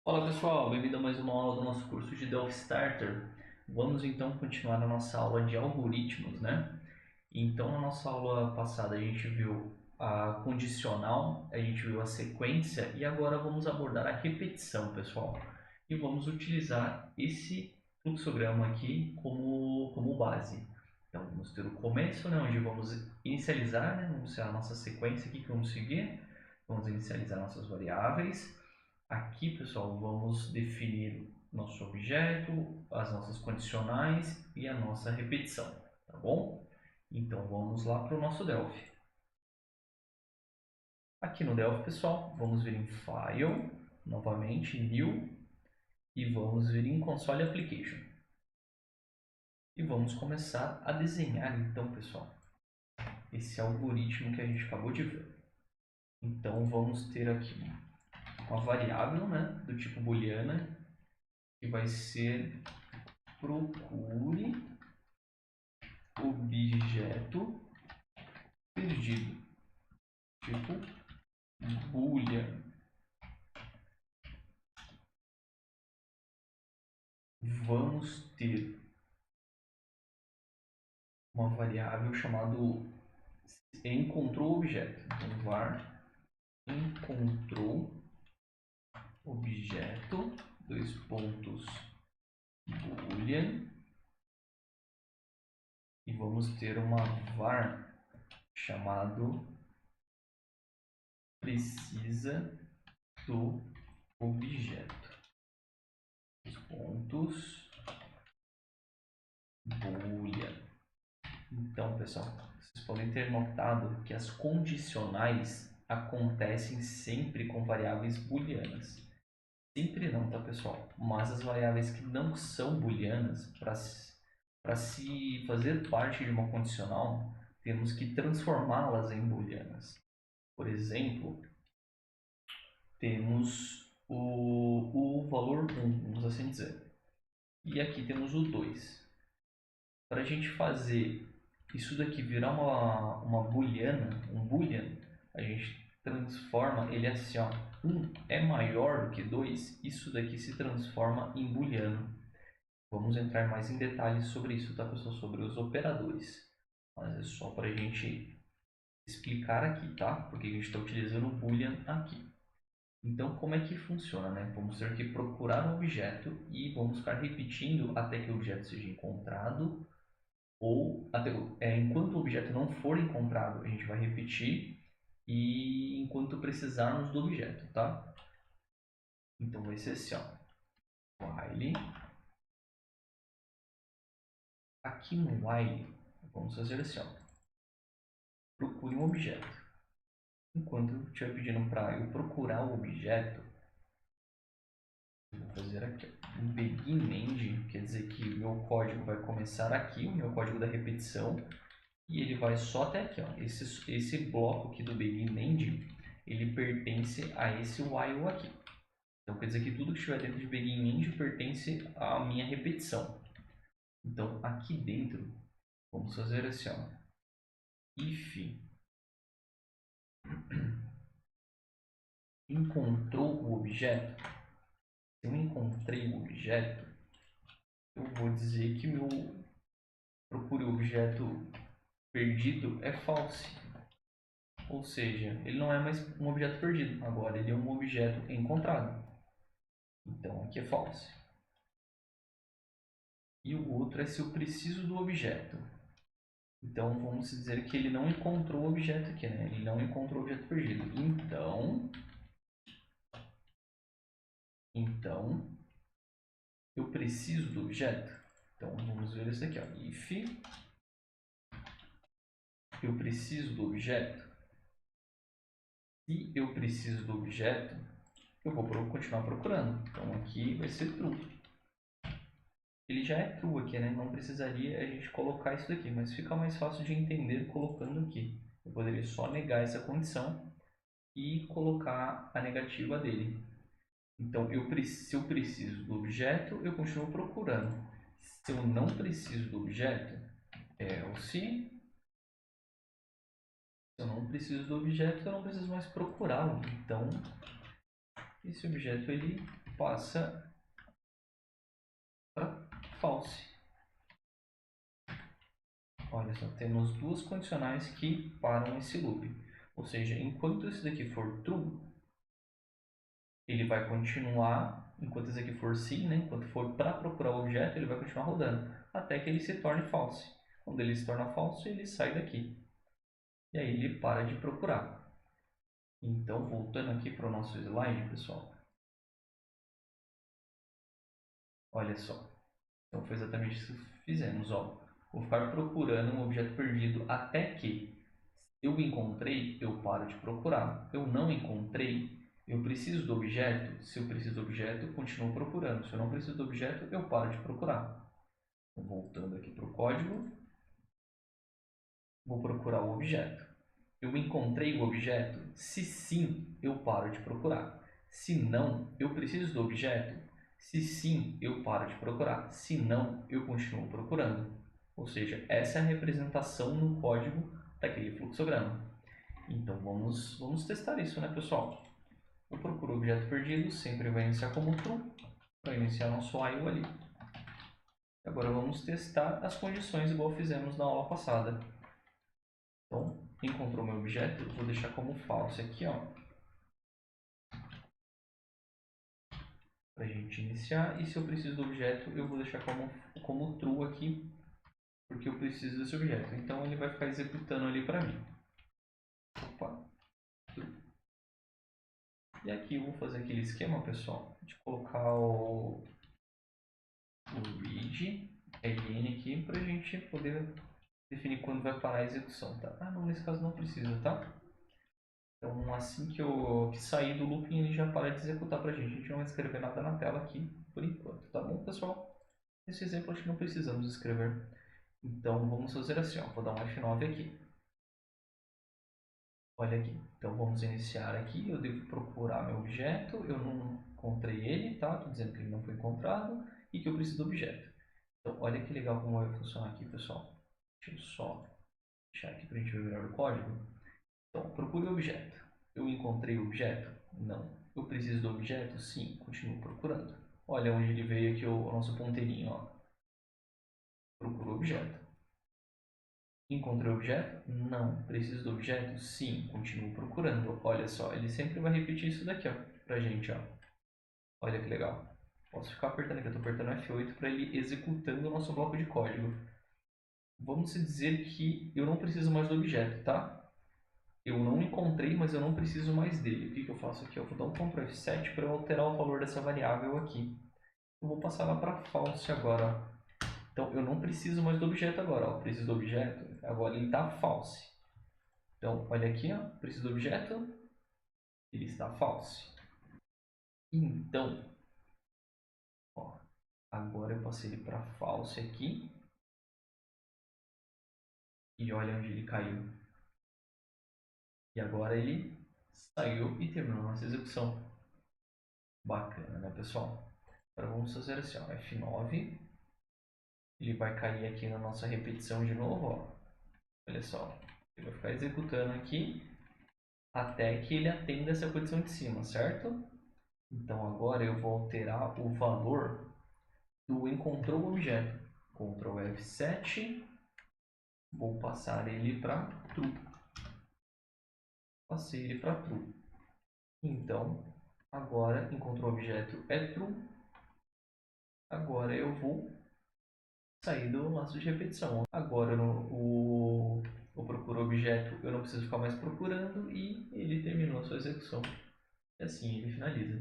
Fala pessoal, bem-vindo a mais uma aula do nosso curso de Delphi Starter. Vamos então continuar a nossa aula de algoritmos, né? Então na nossa aula passada a gente viu a condicional, a gente viu a sequência e agora vamos abordar a repetição, pessoal. E vamos utilizar esse fluxograma aqui como base. Então vamos ter o começo, né, onde vamos inicializar, né, vamos ter a nossa sequência aqui que vamos seguir, vamos inicializar nossas variáveis. Aqui, pessoal, vamos definir nosso objeto, as nossas condicionais e a nossa repetição, tá bom? Então, vamos lá para o nosso Delphi. Aqui no Delphi, pessoal, vamos vir em File, novamente, New, e vamos vir em Console Application. E vamos começar a desenhar, então, pessoal, esse algoritmo que a gente acabou de ver. Então, vamos ter aqui uma variável, né, do tipo booleana, que vai ser procure objeto perdido, tipo boolean. Vamos ter uma variável chamada encontrou objeto. Então, var encontrou objeto, dois pontos, boolean. E vamos ter uma var chamado precisa do objeto, dois pontos, boolean. Então, pessoal, vocês podem ter notado que as condicionais acontecem sempre com variáveis booleanas. Sempre não, tá, pessoal? Mas as variáveis que não são booleanas, para se fazer parte de uma condicional, temos que transformá-las em booleanas. Por exemplo, temos o valor 1, vamos assim dizer. E aqui temos o 2. Para a gente fazer isso daqui virar uma booleana, um boolean, a gente transforma ele assim, ó, 1 é maior do que 2, isso daqui se transforma em booleano. Vamos entrar mais em detalhes sobre isso, tá, pessoal? Sobre os operadores. Mas é só para a gente explicar aqui, tá? Porque a gente está utilizando o boolean aqui. Então, como é que funciona, né? Vamos ter que procurar um objeto e vamos ficar repetindo até que o objeto seja encontrado ou até, enquanto o objeto não for encontrado, a gente vai repetir e enquanto precisarmos do objeto, tá? Então vai ser assim, ó, while. Aqui no while, vamos fazer assim, ó, procure um objeto. Enquanto eu estiver pedindo para eu procurar o objeto, eu vou fazer aqui, ó, um begin-end, quer dizer que o meu código vai começar aqui, o meu código da repetição, e ele vai só até aqui, ó. Esse bloco aqui do begin-end, ele pertence a esse while aqui. Então quer dizer que tudo que estiver dentro de begin-end pertence à minha repetição. Então aqui dentro, vamos fazer assim, ó, if encontrou o objeto. Se eu encontrei o objeto, eu vou dizer que meu procure o objeto perdido é false. Ou seja, ele não é mais um objeto perdido, agora ele é um objeto encontrado. Então aqui é false. E o outro é se eu preciso do objeto. Então vamos dizer que ele não encontrou o objeto aqui, né? Ele não encontrou o objeto perdido. Então eu preciso do objeto. Então vamos ver isso aqui, ó. If eu preciso do objeto. Se eu preciso do objeto, eu vou continuar procurando. Então aqui vai ser true. Ele já é true aqui, né? Não precisaria a gente colocar isso daqui, mas fica mais fácil de entender colocando aqui. Eu poderia só negar essa condição e colocar a negativa dele. Então, se eu preciso do objeto, eu continuo procurando. Se eu não preciso do objeto, else. Se eu não preciso do objeto, eu não preciso mais procurá-lo. Então, esse objeto ele passa para false. Olha só, temos duas condicionais que param esse loop. Ou seja, enquanto esse daqui for true, ele vai continuar, enquanto esse aqui for sim, né? Enquanto for para procurar o objeto, ele vai continuar rodando, até que ele se torne false. Quando ele se torna false, ele sai daqui. E aí ele para de procurar. Então, voltando aqui para o nosso slide, pessoal. Olha só. Então, foi exatamente isso que fizemos. Ó. Vou ficar procurando um objeto perdido até que, se eu encontrei, eu paro de procurar. Eu não encontrei, eu preciso do objeto. Se eu preciso do objeto, eu continuo procurando. Se eu não preciso do objeto, eu paro de procurar. Então, voltando aqui para o código, vou procurar o objeto. Eu encontrei o objeto? Se sim, eu paro de procurar. Se não, eu preciso do objeto? Se sim, eu paro de procurar. Se não, eu continuo procurando. Ou seja, essa é a representação no código daquele fluxograma. Então vamos testar isso, né, pessoal? O procura objeto perdido sempre vai iniciar como true para iniciar nosso while ali. Agora vamos testar as condições igual fizemos na aula passada. Então, encontrou meu objeto, eu vou deixar como false aqui, ó. Para a gente iniciar. E se eu preciso do objeto, eu vou deixar como true aqui, porque eu preciso desse objeto. Então, ele vai ficar executando ali para mim. Opa, true. E aqui eu vou fazer aquele esquema, pessoal, de colocar o read ln aqui para a gente poder definir quando vai parar a execução, tá? Ah, não, nesse caso não precisa, tá? Então, assim que eu sair do looping, ele já para de executar para a gente. A gente não vai escrever nada na tela aqui, por enquanto, tá bom, pessoal? Esse exemplo acho que não precisamos escrever. Então, vamos fazer assim, ó. Vou dar um F9 aqui. Olha aqui. Então, vamos iniciar aqui. Eu devo procurar meu objeto. Eu não encontrei ele, tá? Estou dizendo que ele não foi encontrado e que eu preciso do objeto. Então, olha que legal como vai funcionar aqui, pessoal. Deixa eu só deixar aqui para a gente ver melhor o código. Então, procure o objeto. Eu encontrei o objeto? Não. Eu preciso do objeto? Sim. Continuo procurando. Olha onde ele veio aqui o nosso ponteirinho, ó. Procura o objeto. Encontrei o objeto? Não. Preciso do objeto? Sim. Continuo procurando. Olha só, ele sempre vai repetir isso daqui, ó, pra gente, ó. Olha que legal. Posso ficar apertando aqui, eu estou apertando F8 para ele executando o nosso bloco de código. Vamos dizer que eu não preciso mais do objeto, tá? Eu não encontrei, mas eu não preciso mais dele. O que eu faço aqui? Eu vou dar um Ctrl F7 para eu alterar o valor dessa variável aqui. Eu vou passar lá para false agora, ó. Então, eu não preciso mais do objeto agora. Ó. Preciso do objeto, agora ele está false. Então, olha aqui, ó. Preciso do objeto, ele está false. Então, ó, agora eu passei ele para false aqui. E olha onde ele caiu. E agora ele saiu e terminou nossa execução. Bacana, né, pessoal? Agora vamos fazer assim, ó, F9. Ele vai cair aqui na nossa repetição de novo, ó. Olha só, ele vai ficar executando aqui até que ele atenda essa condição de cima, certo? Então agora eu vou alterar o valor do encontrou o objeto. Ctrl F7, vou passar ele para true. Passei ele para true. Então, agora encontrou o objeto é true. Agora eu vou sair do laço de repetição. Agora o procura objeto, eu não preciso ficar mais procurando e ele terminou a sua execução. E assim ele finaliza.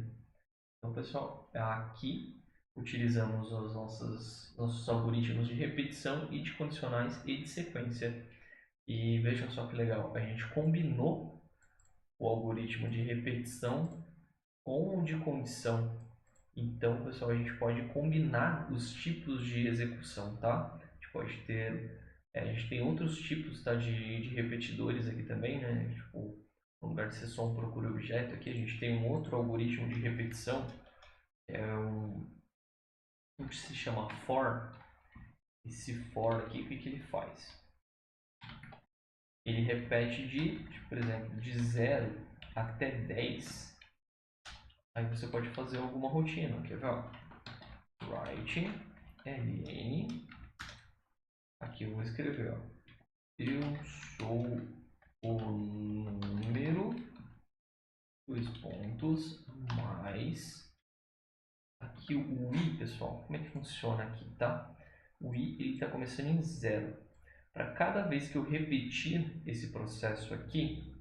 Então, pessoal, aqui utilizamos os nossos algoritmos de repetição e de condicionais e de sequência. E vejam só que legal, a gente combinou o algoritmo de repetição com o de condição. Então, pessoal, a gente pode combinar os tipos de execução, tá? A gente pode ter, a gente tem outros tipos, tá, de repetidores aqui também, né? Tipo, no lugar de ser só um procura objeto, aqui a gente tem um outro algoritmo de repetição, que se chama for. Esse for aqui, o que ele faz? Ele repete por exemplo, de 0 até 10. Aí você pode fazer alguma rotina, quer ver? Ó? Write ln, aqui eu vou escrever, ó. Eu sou o número, dois pontos, mais, aqui o i, pessoal, como é que funciona aqui, tá? O i, ele está começando em 0. Para cada vez que eu repetir esse processo aqui,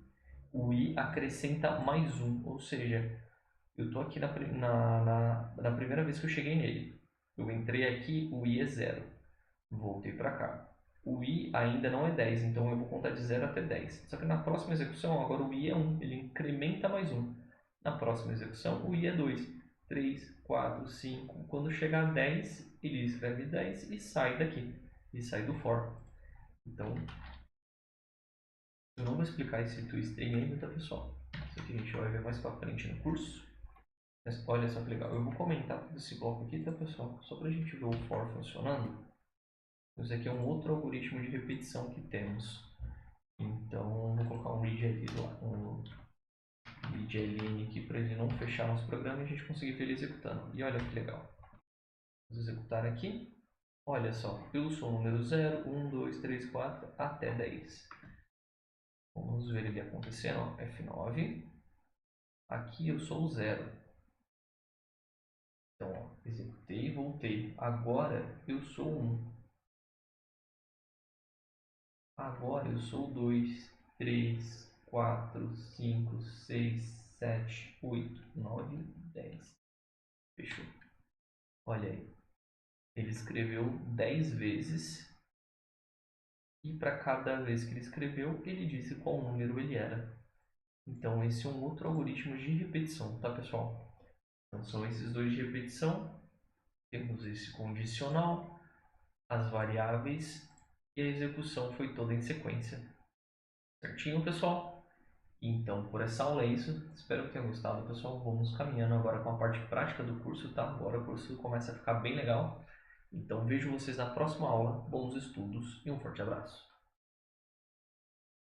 o i acrescenta mais um, ou seja, eu estou aqui na primeira vez que eu cheguei nele. Eu entrei aqui, o i é 0. Voltei para cá. O i ainda não é 10, então eu vou contar de 0 até 10. Só que na próxima execução, agora o i é 1, ele incrementa mais um. Na próxima execução, o i é 2, 3, 4, 5. Quando chegar a 10, ele escreve 10 e sai daqui. E sai do for. Então, eu não vou explicar esse twistring ainda, tá, pessoal? Isso aqui a gente vai ver mais para frente no curso. Mas olha só que legal. Eu vou comentar todo esse bloco aqui, tá, pessoal? Só para a gente ver o for funcionando. Esse aqui é um outro algoritmo de repetição que temos. Então, vou colocar um readLN aqui para ele não fechar nosso programa e a gente conseguir ver ele executando. E olha que legal. Vamos executar aqui. Olha só, eu sou o número 0, 1, 2, 3, 4, até 10. Vamos ver ele acontecendo. Ó, F9. Aqui eu sou o 0. Então, ó, executei e voltei. Agora eu sou 1. Agora eu sou 2, 3, 4, 5, 6, 7, 8, 9, 10. Fechou. Olha aí. Ele escreveu 10 vezes. E para cada vez que ele escreveu, ele disse qual número ele era. Então esse é um outro algoritmo de repetição, tá, pessoal? Então são esses dois de repetição. Temos esse condicional, as variáveis e a execução foi toda em sequência. Certinho, pessoal? Então, por essa aula é isso. Espero que tenham gostado, pessoal. Vamos caminhando agora com a parte prática do curso, tá? Agora o curso começa a ficar bem legal. Então, vejo vocês na próxima aula. Bons estudos e um forte abraço.